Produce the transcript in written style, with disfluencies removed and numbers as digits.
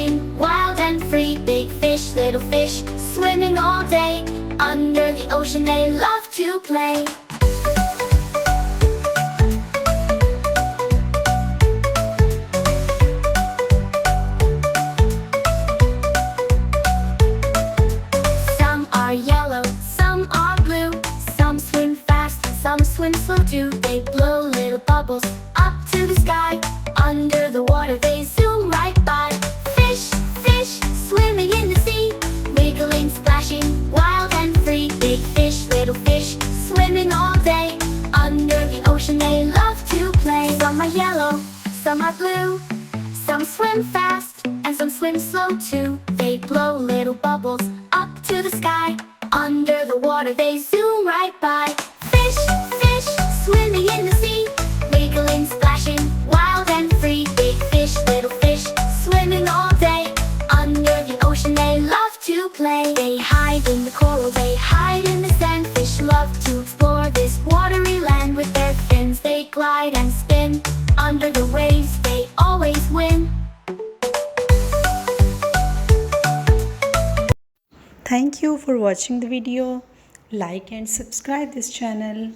splashing, wild and free. Big fish, little fish, swimming all day. Under the ocean they love to play. Some are yellow, some are blue. Some swim fast, some swim slow too. They blow little bubbles up to the sky. Under the water they zoom right by. Fish, fish, swimming in the sea. Wiggling, splashing, wild and free. Big fish, little fish, swimming all day. Under the ocean they love to play. Some are yellow, some are blue. Some swim fast, and some swim slow too. They blow little bubbles up to the sky. Under the water they zoom right by. Fish, fish, swimming in the sea. Wiggling, splashing, wild and free. Big fish, little fish, swimming all day. Under the ocean they love to play. They hide in the coral, they hide in the sand. Fish love to explore this watery land. With their fins they glide and spin. Under the waves they always win. Thank you for watching the video. Like and subscribe this channel.